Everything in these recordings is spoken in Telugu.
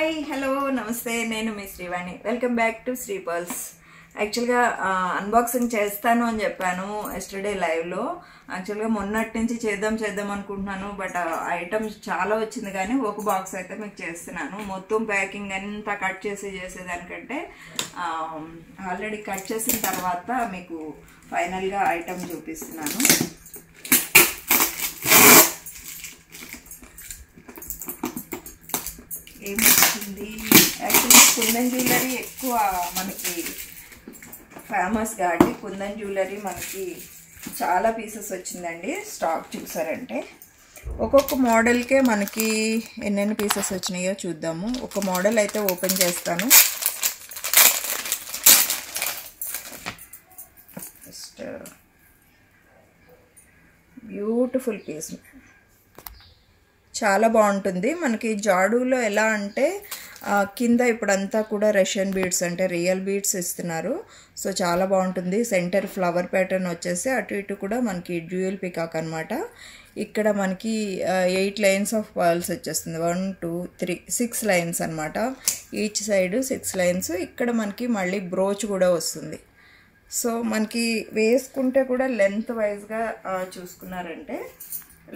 హాయ్ హలో నమస్తే నేను మీ Srivani welcome back to Sri Pearls. యాక్చువల్గా అన్బాక్సింగ్ చేస్తాను అని చెప్పాను ఎస్టర్డే లైవ్లో. యాక్చువల్గా మొన్నటి నుంచి చేద్దాం అనుకుంటున్నాను, బట్ ఐటమ్స్ చాలా వచ్చింది కానీ ఒక బాక్స్ అయితే మీకు చేస్తున్నాను. మొత్తం ప్యాకింగ్ అంతా కట్ చేసి చేసేదానికంటే ఆల్రెడీ కట్ చేసిన తర్వాత మీకు ఫైనల్గా ఐటమ్ చూపిస్తున్నాను. ఏమొచ్చింది, యాక్చువల్లీ కుందన్ జ్యువెలరీ ఎక్కువ మనకి ఫేమస్ కాబట్టి కుందన్ జ్యువెలరీ మనకి చాలా పీసెస్ వచ్చిందండి. స్టాక్ చూసారంటే ఒక్కొక్క మోడల్కే మనకి ఎన్నెన్ని పీసెస్ వచ్చినాయో చూద్దాము. ఒక మోడల్ అయితే ఓపెన్ చేస్తాను. జస్ట్ బ్యూటిఫుల్ పీస్, చాలా బాగుంటుంది. మనకి జాడూలో ఎలా అంటే కింద ఇప్పుడంతా కూడా రష్యన్ బీడ్స్ అంటే రియల్ బీడ్స్ ఇస్తున్నారు. సో చాలా బాగుంటుంది. సెంటర్ ఫ్లవర్ ప్యాటర్న్ వచ్చేసి అటు ఇటు కూడా మనకి డ్యూయల్ పికాక్ అనమాట. ఇక్కడ మనకి 8 లైన్స్ ఆఫ్ పర్ల్స్ వచ్చేస్తుంది. 1 2 3 6 లైన్స్ అనమాట. Each side 6 lines. ఇక్కడ మనకి మళ్ళీ బ్రోచ్ కూడా వస్తుంది. సో మనకి వేసుకుంటే కూడా లెంత్ వైజ్గా చూసుకున్నారంటే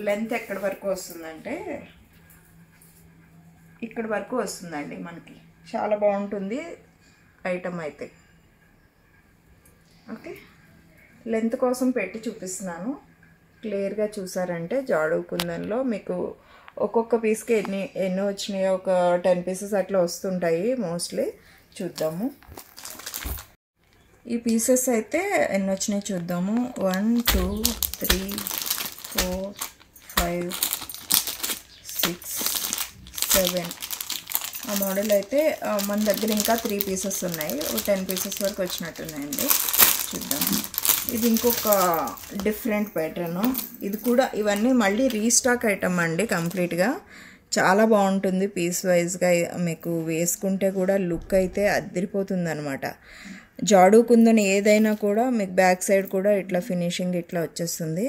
లెంత్ ఎక్కడి వరకు వస్తుందంటే ఇక్కడ వరకు వస్తుందండి. మనకి చాలా బాగుంటుంది ఐటమ్ అయితే. ఓకే, లెంత్ కోసం పెట్టి చూపిస్తున్నాను. క్లియర్గా చూసారంటే జాడవ్ కుందన్లో మీకు ఒక్కొక్క పీస్కి ఎన్ని వచ్చినాయో ఒక 10 పీసెస్ అట్లా వస్తుంటాయి మోస్ట్లీ. చూద్దాము ఈ పీసెస్ అయితే ఎన్ని వచ్చినాయి చూద్దాము. 1 2 3 4 5 6 7 ఆ మోడల్ అయితే మన దగ్గర ఇంకా 3 పీసెస్ ఉన్నాయి. 10 పీసెస్ వరకు వచ్చినట్టున్నాయండి. చూద్దాం. ఇది ఇంకొక డిఫరెంట్ ప్యాటర్న్. ఇది కూడా ఇవన్నీ మళ్ళీ రీస్టాక్ ఐటమ్ అండి. కంప్లీట్గా చాలా బాగుంటుంది. పీస్ వైజ్గా మీకు వేసుకుంటే కూడా లుక్ అయితే అదిరిపోతుంది అనమాట. జాడు కుందని ఏదైనా కూడా మీకు బ్యాక్ సైడ్ కూడా ఇట్లా ఫినిషింగ్ ఇట్లా వచ్చేస్తుంది.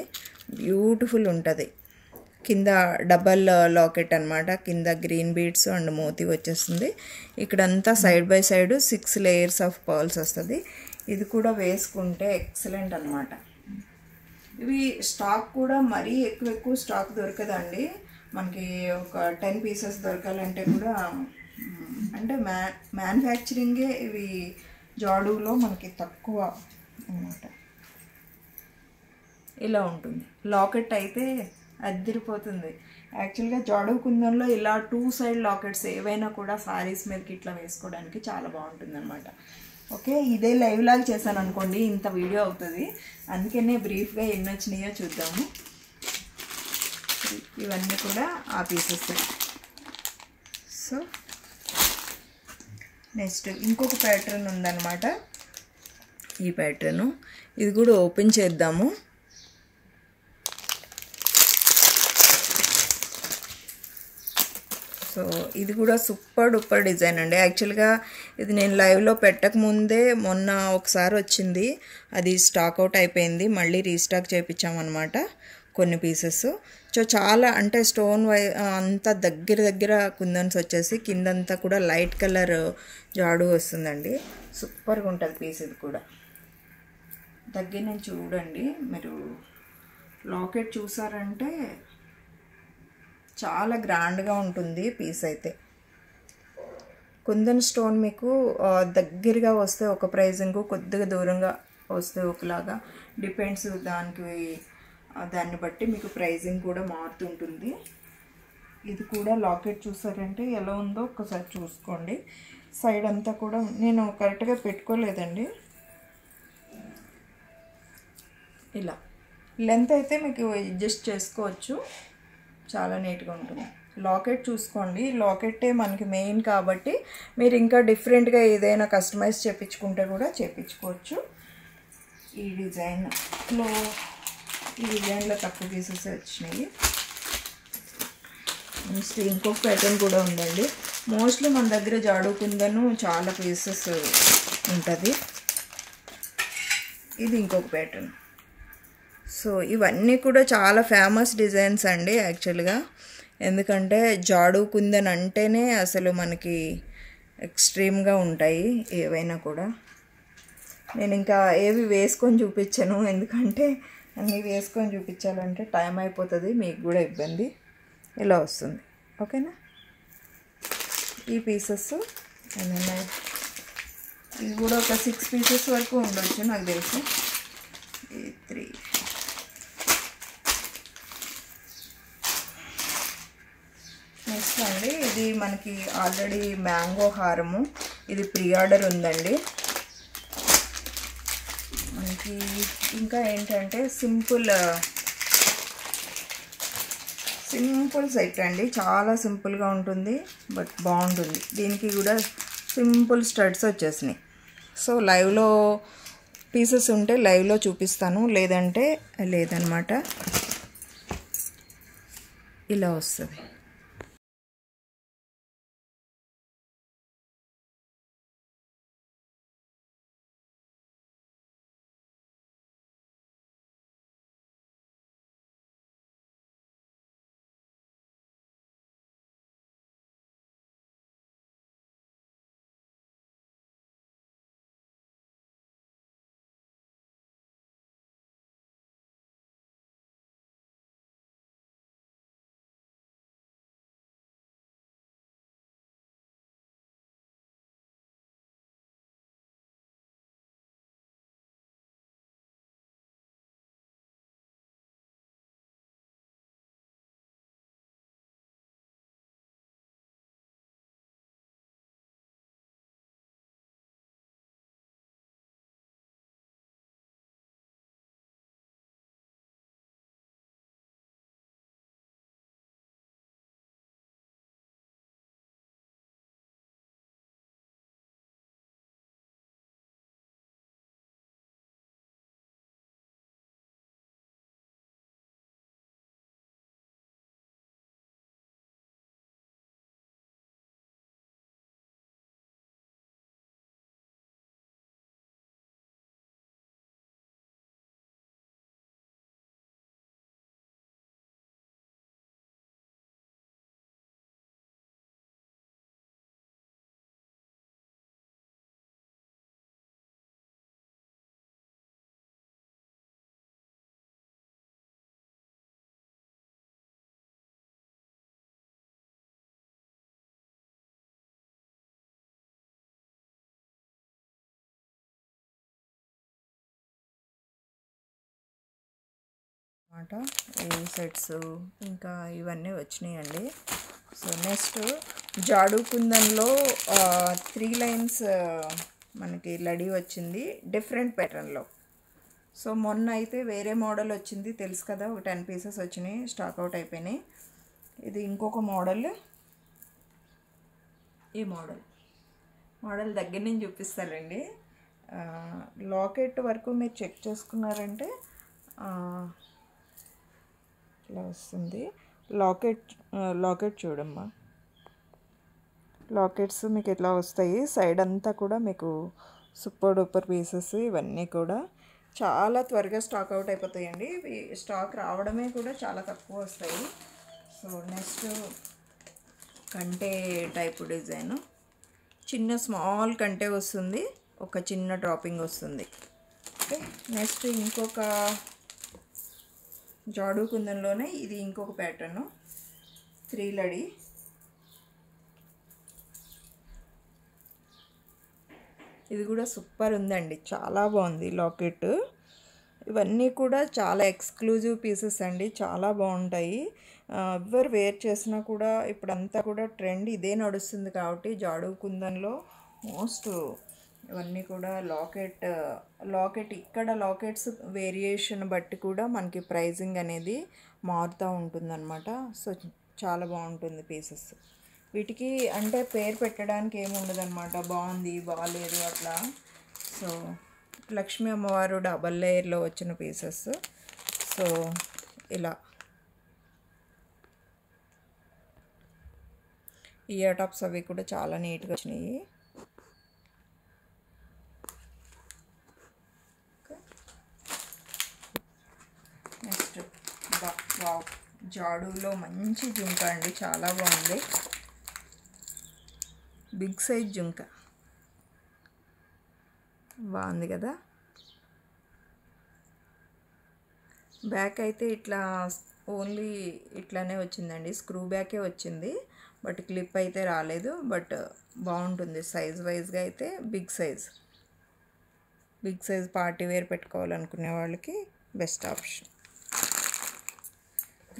బ్యూటిఫుల్ ఉంటుంది. కింద డబల్ లాకెట్ అనమాట. కింద గ్రీన్ బీడ్స్ అండ్ మోతీ వచ్చేస్తుంది. ఇక్కడంతా side by side 6 layers of pearls వస్తుంది. ఇది కూడా వేసుకుంటే ఎక్సలెంట్ అనమాట. ఇవి స్టాక్ కూడా మరీ ఎక్కువ స్టాక్ దొరకదండి. మనకి ఒక 10 పీసెస్ దొరకాలంటే కూడా అంటే మ్యానుఫ్యాక్చరింగే ఇవి జాడూలో మనకి తక్కువ అనమాట. ఇలా ఉంటుంది. లాకెట్ అయితే అదిరిపోతుంది. యాక్చువల్గా జాడవ్ కుందంలో ఇలా 2 సైడ్ లాకెట్స్ ఏవైనా కూడా సారీస్ మీదకి ఇట్లా వేసుకోవడానికి చాలా బాగుంటుంది అనమాట. ఓకే, ఇదే లైవ్ లాగా చేశాను అనుకోండి ఇంత వీడియో అవుతుంది. అందుకనే బ్రీఫ్గా ఎన్ని వచ్చినాయో చూద్దాము. ఇవన్నీ కూడా ఆ పీసెస్. సో నెక్స్ట్ ఇంకొక ప్యాటర్న్ ఉందన్నమాట. ఈ ప్యాటర్ను ఇది కూడా ఓపెన్ చేద్దాము. సో ఇది కూడా సూపర్ డూపర్ డిజైన్ అండి. యాక్చువల్గా ఇది నేను లైవ్లో పెట్టకముందే మొన్న ఒకసారి వచ్చింది, అది స్టాక్ అవుట్ అయిపోయింది. మళ్ళీ రీస్టాక్ చేయించామన్నమాట కొన్ని పీసెస్. సో చాలా అంటే స్టోన్ అంతా దగ్గర కుందన్స్ వచ్చేసి కిందంతా కూడా లైట్ కలర్ జాడు వస్తుందండి. సూపర్గా ఉంటుంది పీస్. ఇది కూడా దగ్గర నుంచి చూడండి మీరు. లాకెట్ చూసారంటే చాలా గ్రాండ్గా ఉంటుంది పీస్ అయితే. కుందన్ స్టోన్ మీకు దగ్గరగా వస్తే ఒక ప్రైజింగ్, కొద్దిగా దూరంగా వస్తే ఒకలాగా డిపెండ్స్. దాన్ని బట్టి మీకు ప్రైజింగ్ కూడా మారుతుంటుంది. ఇది కూడా లాకెట్ చూసారంటే ఎలా ఉందో ఒక్కసారి చూసుకోండి. సైడ్ అంతా కూడా నేను కరెక్ట్గా పెట్టుకోలేదండి. ఇలా లెంత్ అయితే మీకు అడ్జస్ట్ చేసుకోవచ్చు. చాలా నీట్గా ఉంటుంది. లాకెట్ చూసుకోండి. లాకెట్టే మనకి మెయిన్ కాబట్టి మీరు ఇంకా డిఫరెంట్గా ఏదైనా కస్టమైజ్ చేయించుకుంటే కూడా చేయించుకోవచ్చు. ఈ డిజైన్లో తక్కువ పీసెస్ వచ్చినాయి. నెక్స్ట్ ఇంకొక ప్యాటర్న్ కూడా ఉందండి. మోస్ట్లీ మన దగ్గర జాడు కుందను చాలా పీసెస్ ఉంటుంది. ఇది ఇంకొక ప్యాటర్న్. సో ఇవన్నీ కూడా చాలా ఫేమస్ డిజైన్స్ అండి. యాక్చువల్గా ఎందుకంటే జాడు కుందన్ అంటేనే అసలు మనకి ఎక్స్ట్రీమ్గా ఉంటాయి ఏవైనా కూడా. నేను ఇంకా ఏవి వేసుకొని చూపించాను, ఎందుకంటే అన్నీ వేసుకొని చూపించాలంటే టైం అయిపోతుంది, మీకు కూడా ఇబ్బంది. ఇలా వస్తుంది, ఓకేనా. ఈ పీసెస్ ఏమైనా ఇవి కూడా ఒక 6 పీసెస్ వరకు ఉండొచ్చు నాకు తెలిసి. ఈ 3 నెక్స్ట్ అండి, ఇది మనకి ఆల్రెడీ మ్యాంగో హారము, ఇది ప్రీ ఆర్డర్ ఉందండి మనకి. ఇంకా ఏంటంటే సింపుల్ సెట్ అండి, చాలా సింపుల్గా ఉంటుంది బట్ బాగుంటుంది. దీనికి కూడా సింపుల్ స్టడ్స్ వచ్చేసినాయి. సో లైవ్లో పీసెస్ ఉంటే లైవ్లో చూపిస్తాను, లేదంటే లేదనమాట. ఇలా వస్తుంది. అన్నమాట ఈ సెట్స్ ఇంకా ఇవన్నీ వచ్చినాయండి. సో నెక్స్ట్ జాడు కుందన్లో 3 లైన్స్ మనకి లడీ వచ్చింది డిఫరెంట్ ప్యాటర్న్లో. సో మొన్న అయితే వేరే మోడల్ వచ్చింది తెలుసు కదా, ఒక 10 పీసెస్ వచ్చినాయి, స్టాక్ అవుట్ అయిపోయినాయి. ఇది ఇంకొక మోడల్. ఈ మోడల్ దగ్గర నుంచి చూపిస్తానండి. లాకెట్ వరకు మీరు చెక్ చేసుకున్నారంటే ఇలా వస్తుంది. లాకెట్ చూడమ్మా, లాకెట్స్ మీకు ఇట్లా వస్తాయి. సైడ్ అంతా కూడా మీకు సూపర్ డూపర్ పీసెస్, ఇవన్నీ కూడా చాలా త్వరగా స్టాక్ అవుట్ అయిపోతాయండి. ఇవి స్టాక్ రావడమే కూడా చాలా తక్కువ వస్తాయి. సో నెక్స్ట్ కంటే టైపు డిజైన్, చిన్న స్మాల్ కంటే వస్తుంది, ఒక చిన్న డ్రాపింగ్ వస్తుంది. ఓకే, నెక్స్ట్ ఇంకొక జాడు కుందన్లోనే ఇది ఇంకొక ప్యాటర్ను 3 లడి. ఇది కూడా సూపర్ ఉందండి, చాలా బాగుంది లాకెట్. ఇవన్నీ కూడా చాలా ఎక్స్క్లూజివ్ పీసెస్ అండి, చాలా బాగుంటాయి. ఎవరు వేర్ చేసినా కూడా ఇప్పుడంతా కూడా ట్రెండ్ ఇదే నడుస్తుంది కాబట్టి జాడు కుందన్లో మోస్ట్ ఇవన్నీ కూడా లాకెట్ ఇక్కడ లాకెట్స్ వేరియేషన్ బట్టి కూడా మనకి ప్రైజింగ్ అనేది మారుతూ ఉంటుందన్నమాట. సో చాలా బాగుంటుంది పీసెస్. వీటికి అంటే పేరు పెట్టడానికి ఏమి ఉండదన్నమాట, బాగుంది బాగాలేదు అట్లా. సో లక్ష్మీ అమ్మవారు డబల్ లేయర్లో వచ్చిన పీసెస్. సో ఇలా ఇయర్ టాప్స్ అవి కూడా చాలా నీట్గా వచ్చినాయి. నెక్స్ట్ జాడులో మంచి జుంకా అండి, చాలా బాగుంది. బిగ్ సైజ్ జుంకా బాగుంది కదా. బ్యాక్ అయితే ఇట్లా ఓన్లీ ఇట్లానే వచ్చిందండి, స్క్రూ బ్యాకే వచ్చింది, బట్ క్లిప్ అయితే రాలేదు. బట్ బాగుంటుంది సైజ్ వైజ్గా అయితే. బిగ్ సైజ్ పార్టీ వేర్ పెట్టుకోవాలనుకునే వాళ్ళకి బెస్ట్ ఆప్షన్.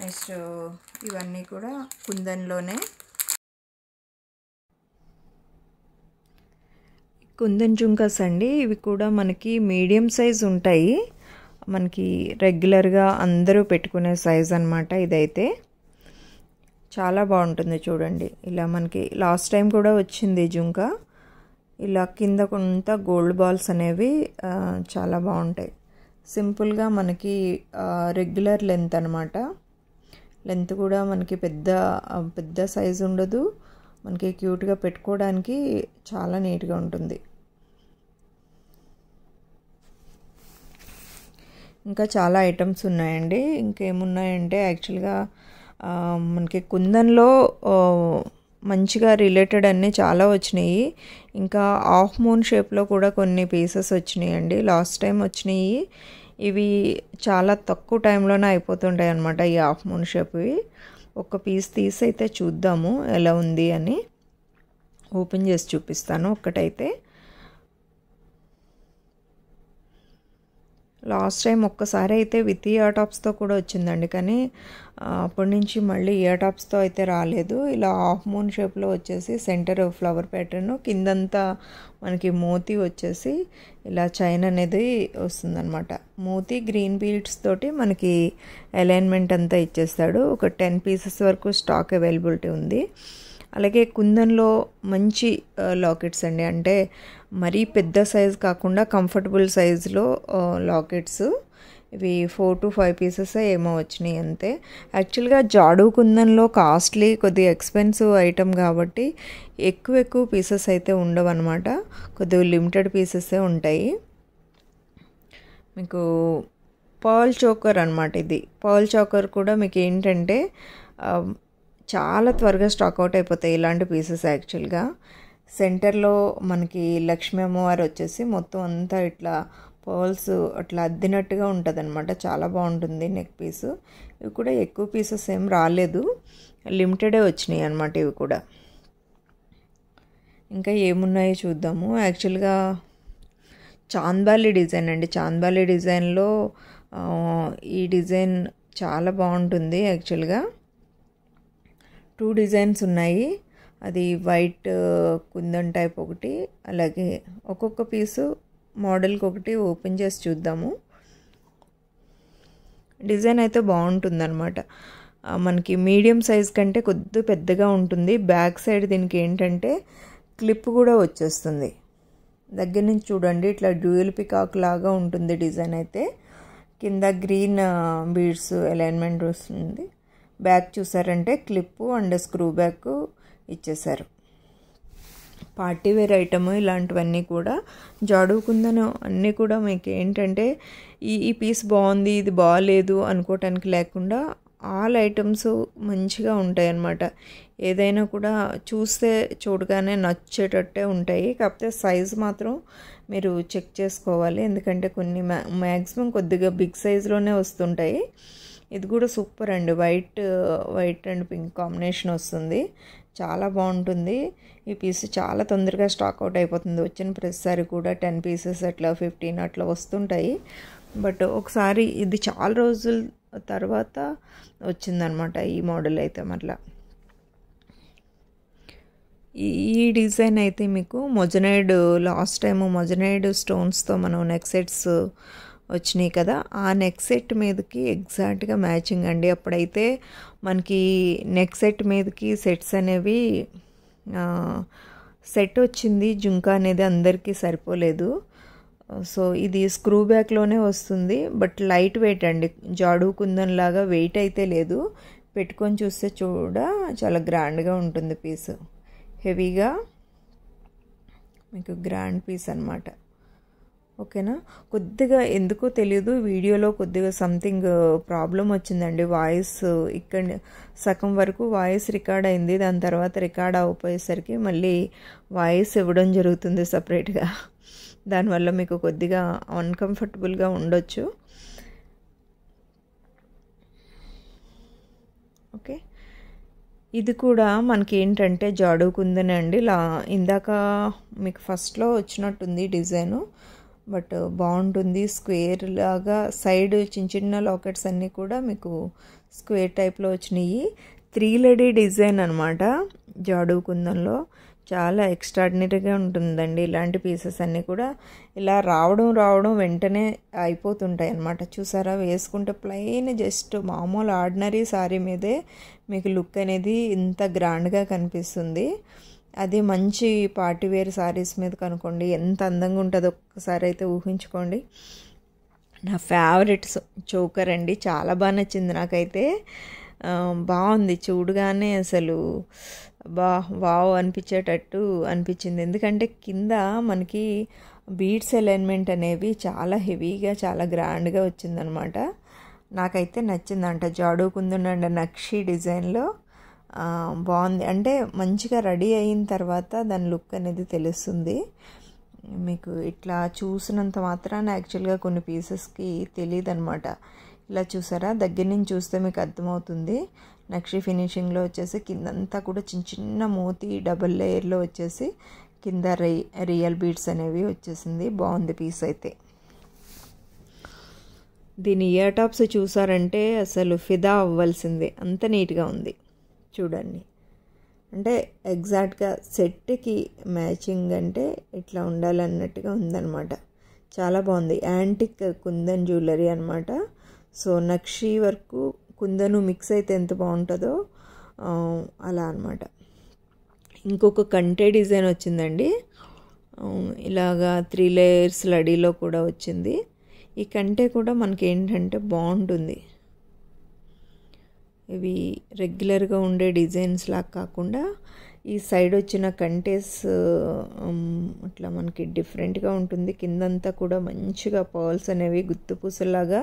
నెక్స్ట్ ఇవన్నీ కూడా కుందన్లోనే, కుందన్ జుంకాస్ అండి. ఇవి కూడా మనకి మీడియం సైజ్ ఉంటాయి, మనకి రెగ్యులర్గా అందరూ పెట్టుకునే సైజ్ అన్నమాట. ఇదైతే చాలా బాగుంటుంది చూడండి. ఇలా మనకి లాస్ట్ టైం కూడా వచ్చింది జుంకా. ఇలా కింద కొంత గోల్డ్ బాల్స్ అనేవి చాలా బాగుంటాయి. సింపుల్గా మనకి రెగ్యులర్ లెంత్ అనమాట. లెంత్ కూడా మనకి పెద్ద సైజ్ ఉండదు, మనకి క్యూట్గా పెట్టుకోవడానికి చాలా నీట్గా ఉంటుంది. ఇంకా చాలా ఐటమ్స్ ఉన్నాయండి. ఇంకేమున్నాయంటే యాక్చువల్గా మనకి కుందన్లో మంచిగా రిలేటెడ్ అన్నీ చాలా వచ్చినాయి. ఇంకా హాఫ్ మూన్ షేప్లో కూడా కొన్ని పీసెస్ వచ్చినాయి అండి, లాస్ట్ టైం వచ్చినాయి. ఇవి చాలా తక్కువ టైంలోనే అయిపోతుంటాయి అన్నమాట ఈ హాఫ్ మూన్ షేప్వి. ఒక పీస్ తీసి అయితే చూద్దాము ఎలా ఉంది అని. ఓపెన్ చేసి చూపిస్తాను ఒక్కటైతే. లాస్ట్ టైం ఒక్కసారి అయితే విత్ ఇయర్టాప్స్తో కూడా వచ్చిందండి, కానీ అప్పటి నుంచి మళ్ళీ ఇయర్టాప్స్తో అయితే రాలేదు. ఇలా హాఫ్ మూన్ షేప్లో వచ్చేసి సెంటర్ ఫ్లవర్ ప్యాటర్న్, కిందంతా మనకి మోతీ వచ్చేసి ఇలా చైన్ అనేది వస్తుందన్నమాట. మోతీ గ్రీన్ బీడ్స్ తోటి మనకి అలైన్మెంట్ అంతా ఇచ్చేస్తాడు. ఒక 10 పీసెస్ వరకు స్టాక్ అవైలబిలిటీ ఉంది. అలాగే కుందన్లో మంచి లాకెట్స్ అండి, అంటే మరీ పెద్ద సైజ్ కాకుండా కంఫర్టబుల్ సైజులో లాకెట్స్. ఇవి 4 to 5 పీసెస్ ఏమో వచ్చినాయి అంతే. యాక్చువల్గా జాడు కుందన్లో కాస్ట్లీ, కొద్దిగా ఎక్స్పెన్సివ్ ఐటమ్ కాబట్టి ఎక్కువ పీసెస్ అయితే ఉండవు అనమాట, కొద్దిగా లిమిటెడ్ పీసెసే ఉంటాయి. మీకు పర్ల్ చోకర్ అనమాట ఇది. పర్ల్ చోకర్ కూడా మీకు ఏంటంటే చాలా త్వరగా స్టాక్ అవుట్ అయిపోతాయి ఇలాంటి పీసెస్. యాక్చువల్గా సెంటర్లో మనకి లక్ష్మీ అమ్మవారు వచ్చేసి మొత్తం అంతా ఇట్లా పర్ల్స్ అట్లా అద్దినట్టుగా ఉంటుంది అనమాట, చాలా బాగుంటుంది నెక్ పీసు. ఇవి కూడా ఎక్కువ పీసెస్ ఏం రాలేదు, లిమిటెడే వచ్చినాయి అనమాట ఇవి కూడా. ఇంకా ఏమున్నాయో చూద్దాము. యాక్చువల్గా చాంద్బాలి డిజైన్ అండి, చాంద్బాలి డిజైన్లో ఈ డిజైన్ చాలా బాగుంటుంది. యాక్చువల్గా 2 డిజైన్స్ ఉన్నాయి, అది వైట్ కుందన్ టైప్ ఒకటి, అలాగే ఒక్కొక్క పీసు మోడల్కి ఒకటి ఓపెన్ చేసి చూద్దాము. డిజైన్ అయితే బాగుంటుందన్నమాట. మనకి మీడియం సైజ్ కంటే కొద్దిగా పెద్దగా ఉంటుంది. బ్యాక్ సైడ్ దీనికి ఏంటంటే క్లిప్ కూడా వచ్చేస్తుంది. దగ్గర నుంచి చూడండి, ఇట్లా డ్యూయల్ పికాక్ లాగా ఉంటుంది డిజైన్ అయితే. కింద గ్రీన్ బీడ్స్ అలైన్మెంట్ వస్తుంది. బ్యాక్ చూసారంటే క్లిప్ అండ్ స్క్రూ బ్యాక్ ఇచ్చేసారు. పార్టీ వేర్ ఐటమ్ ఇలాంటివన్నీ కూడా జాడు కుందన్ అన్నీ కూడా మీకు ఏంటంటే ఈ పీస్ బాగుంది, ఇది బాగాలేదు అనుకోవటానికి లేకుండా ఆల్ ఐటమ్స్ మంచిగా ఉంటాయి అన్నమాట. ఏదైనా కూడా చూడగానే నచ్చేటట్టే ఉంటాయి. కాకపోతే సైజ్ మాత్రం మీరు చెక్ చేసుకోవాలి, ఎందుకంటే కొన్ని మ్యాక్సిమం కొద్దిగా బిగ్ సైజులోనే వస్తుంటాయి. ఇది కూడా సూపర్ అండి, వైట్ అండ్ పింక్ కాంబినేషన్ వస్తుంది, చాలా బాగుంటుంది. ఈ పీస్ చాలా తొందరగా స్టాక్ అవుట్ అయిపోతుంది. వచ్చిన ప్రతిసారి కూడా 10 పీసెస్ అట్లా 15 అట్లా వస్తుంటాయి. బట్ ఒకసారి ఇది చాలా రోజుల తర్వాత వచ్చిందనమాట ఈ మోడల్ అయితే. మరలా ఈ డిజైన్ అయితే మీకు మొజనైడ్, లాస్ట్ టైం మొజనైడ్ స్టోన్స్తో మనం నెక్ సెట్స్ వచ్చినాయి కదా, ఆ నెక్ సెట్ మీదకి ఎగ్జాక్ట్గా మ్యాచింగ్ అండి. అప్పుడైతే మనకి నెక్ సెట్ మీదకి సెట్స్ అనేవి సెట్ వచ్చింది, జుంకా అనేది అందరికీ సరిపోలేదు. సో ఇది స్క్రూ బ్యాక్లోనే వస్తుంది, బట్ లైట్ వెయిట్ అండి, జాడు కుందన్ లాగా వెయిట్ అయితే లేదు. పెట్టుకొని చూస్తే చాలా గ్రాండ్గా ఉంటుంది పీస్, హెవీగా మీకు గ్రాండ్ పీస్ అనమాట. ఓకేనా. కొద్దిగా ఎందుకో తెలియదు వీడియోలో కొద్దిగా సంథింగ్ ప్రాబ్లం వచ్చిందండి. వాయిస్ ఇక్కడ సగం వరకు వాయిస్ రికార్డ్ అయింది, దాని తర్వాత రికార్డ్ అవ్వపోయేసరికి మళ్ళీ వాయిస్ ఇవ్వడం జరుగుతుంది సపరేట్గా. దానివల్ల మీకు కొద్దిగా అన్కంఫర్టబుల్గా ఉండొచ్చు. ఓకే, ఇది కూడా మనకి ఏంటంటే జాడు కుందనే అండి. ఇందాక మీకు ఫస్ట్లో వచ్చినట్టుంది డిజైను, బట్ బాగుంటుంది. స్క్వేర్ లాగా సైడ్ చిన్న చిన్న లాకెట్స్ అన్నీ కూడా మీకు స్క్వేర్ టైప్లో వచ్చినాయి. 3 లేడీ డిజైన్ అనమాట జాడు కుందంలో. చాలా ఎక్స్ట్రాడినరీగా ఉంటుందండి. ఇలాంటి పీసెస్ అన్నీ కూడా ఇలా రావడం వెంటనే అయిపోతుంటాయి అన్నమాట. చూసారా, వేసుకుంటే ప్లెయిన్ జస్ట్ మామూలు ఆర్డినరీ శారీ మీదే మీకు లుక్ అనేది ఇంత గ్రాండ్గా కనిపిస్తుంది. అది మంచి పార్టీవేర్ శారీస్ మీద కనుకోండి ఎంత అందంగా ఉంటుందో ఒక్కసారి అయితే ఊహించుకోండి. నా ఫేవరెట్ చోకర్ అండి, చాలా బాగా నచ్చింది నాకైతే. బాగుంది, చూడగానే అసలు వావ్ అనిపించేటట్టు అనిపించింది. ఎందుకంటే కింద మనకి బీడ్స్ అలైన్మెంట్ అనేవి చాలా హెవీగా చాలా గ్రాండ్గా వచ్చిందనమాట. నాకైతే నచ్చిందంట. జాడు కుందన్ అండ్ నక్షి డిజైన్లో బాగుంది. అంటే మంచిగా రెడీ అయిన తర్వాత దాని లుక్ అనేది తెలుస్తుంది మీకు. ఇట్లా చూసినంత మాత్రాన యాక్చువల్గా కొన్ని పీసెస్కి తెలియదు అనమాట. ఇలా చూసారా, దగ్గర నుంచి చూస్తే మీకు అర్థమవుతుంది. నక్షి ఫినిషింగ్లో వచ్చేసి కిందంతా కూడా చిన్న చిన్న మోతి డబుల్ లేయర్లో వచ్చేసి కింద రియల్ బీడ్స్ అనేవి వచ్చేసింది. బాగుంది పీస్ అయితే. దీని ఇయర్ టాప్స్ చూసారంటే అసలు ఫిదా అవ్వాల్సిందే, అంత నీట్గా ఉంది చూడండి. అంటే ఎగ్జాక్ట్గా సెట్కి మ్యాచింగ్ అంటే ఇట్లా ఉండాలన్నట్టుగా ఉందన్నమాట. చాలా బాగుంది. యాంటిక్ కుందన్ జ్యువెలరీ అనమాట. సో నక్షి వరకు కుందను మిక్స్ అయితే ఎంత బాగుంటుందో అలా అనమాట. ఇంకొక కంటే డిజైన్ వచ్చిందండి. ఇలాగా 3 లేయర్స్ లడీలో కూడా వచ్చింది. ఈ కంటే కూడా మనకి ఏంటంటే బాగుంటుంది. ఇవి రెగ్యులర్గా ఉండే డిజైన్స్ లాగా కాకుండా ఈ సైడ్ వచ్చిన కంటేస్ అట్లా మనకి డిఫరెంట్గా ఉంటుంది. కిందంతా కూడా మంచిగా పర్ల్స్ అనేవి గుత్తుపూసలాగా,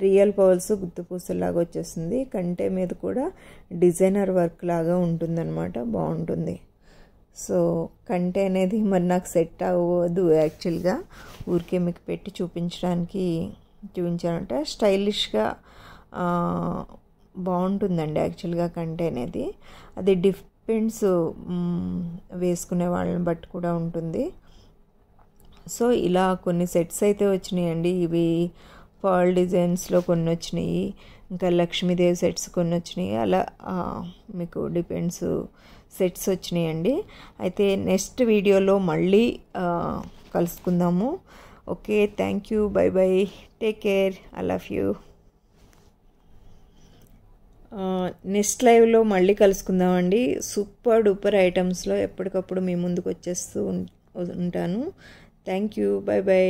రియల్ పర్ల్స్ గుత్తుపూసలాగా వచ్చేస్తుంది. కంటే మీద కూడా డిజైనర్ వర్క్ లాగా ఉంటుందన్నమాట. బాగుంటుంది. సో కంటే అనేది మరి నాకు సెట్ అవ్వదు యాక్చువల్గా, ఊరికే మీకు పెట్టి చూపించానంటే స్టైలిష్గా బాగుంటుందండి యాక్చువల్గా కంటే అనేది. అది డిపెండ్స్ వేసుకునే వాళ్ళని బట్టి కూడా ఉంటుంది. సో ఇలా కొన్ని సెట్స్ అయితే వచ్చినాయండి. ఇవి పర్ల్ డిజైన్స్లో కొన్ని వచ్చినాయి, ఇంకా లక్ష్మీదేవి సెట్స్ కొన్ని వచ్చినాయి. అలా మీకు డిపెండ్స్ సెట్స్ వచ్చినాయండి. అయితే నెక్స్ట్ వీడియోలో మళ్ళీ కలుసుకుందాము. Okay, thank you, bye bye, take care, I love you. Next లైవ్లో మళ్ళీ కలుసుకుందామండి. సూపర్ డూపర్ ఐటమ్స్లో ఎప్పటికప్పుడు మీ ముందుకు వచ్చేస్తూ ఉంటాను. Thank you, bye by.